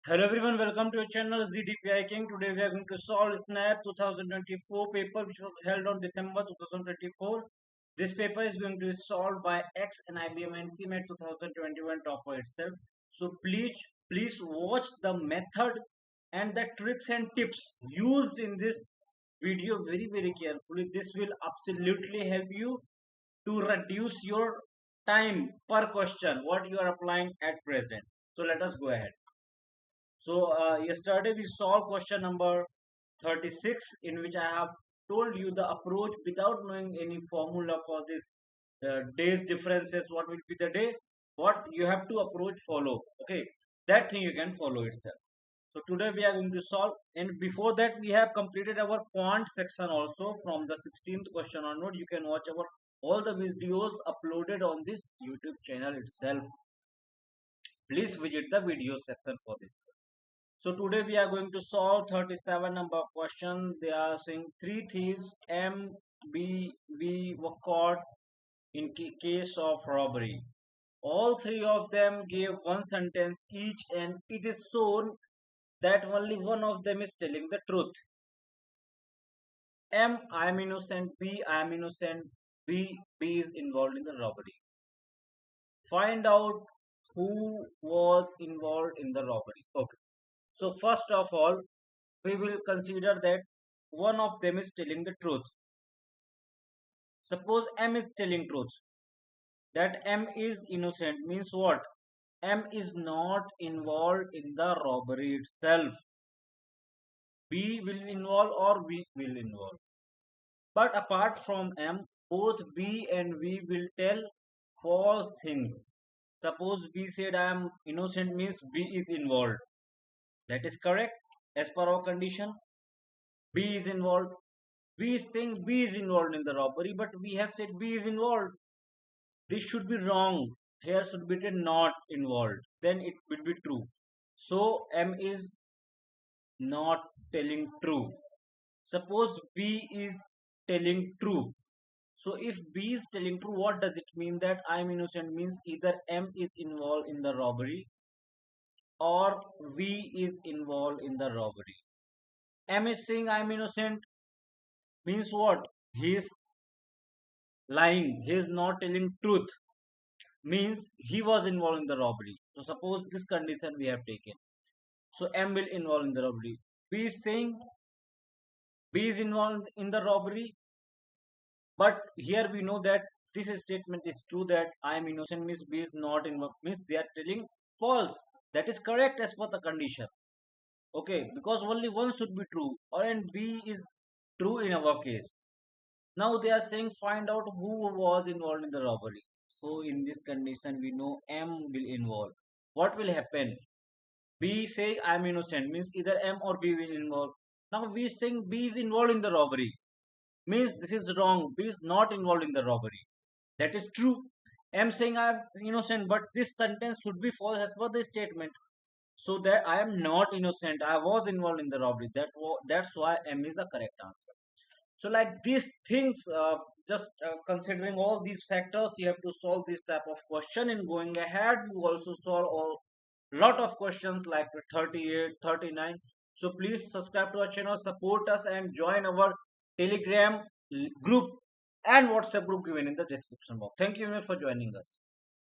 Hello everyone, welcome to your channel ZDPI King. Today we are going to solve SNAP 2024 paper which was held on December 2024. This paper is going to be solved by Ex-NIBM and CMAT 2021 topper itself. So please watch the method and the tricks and tips used in this video very carefully. This will absolutely help you to reduce your time per question what you are applying at present. So let us go ahead. So yesterday we solved question number 36, in which I have told you the approach without knowing any formula for this days differences. What will be the day? What you have to approach follow. Okay, that thing you can follow itself. So today we are going to solve, and before that we have completed our quant section also. From the 16th question onward, you can watch our all the videos uploaded on this YouTube channel itself. Please visit the video section for this. So today we are going to solve 37 number question. They are saying three thieves M, B, V were caught in case of robbery. All three of them gave one sentence each, and it is shown that only one of them is telling the truth. M, I am innocent. B, I am innocent. B is involved in the robbery. Find out who was involved in the robbery. Okay. So first of all, we will consider that one of them is telling the truth. Suppose M is telling truth. That M is innocent means what? M is not involved in the robbery itself. B will involve or V will involve. But apart from M, both B and V will tell false things. Suppose B said I am innocent means B is involved. That is correct as per our condition. B is involved. B is saying B is involved in the robbery, but we have said B is involved. This should be wrong. Here should be written not involved. Then it will be true. So M is not telling true. Suppose B is telling true. So if B is telling true, what does it mean? That I am innocent means either M is involved in the robbery or V is involved in the robbery. M is saying I am innocent means what? He is lying. He is not telling truth. Means he was involved in the robbery. So suppose this condition we have taken. So M will involve in the robbery. B is saying B is involved in the robbery. But here we know that this statement is true, that I am innocent means B is not involved means they are telling false. That is correct as per the condition. Okay, because only one should be true, or and B is true in our case. Now they are saying find out who was involved in the robbery. So in this condition we know M will involve. What will happen? B say I am innocent means either M or B will involve. Now we saying B is involved in the robbery means this is wrong. B is not involved in the robbery. That is true. M saying I am innocent, but this sentence should be false as per the statement. So that I am not innocent. I was involved in the robbery. That's why M is the correct answer. So like these things, just considering all these factors, you have to solve this type of question. In going ahead, you also solve all lot of questions like 38, 39. So please subscribe to our channel, support us, and join our Telegram group and WhatsApp group given in the description box. Thank you very much for joining us.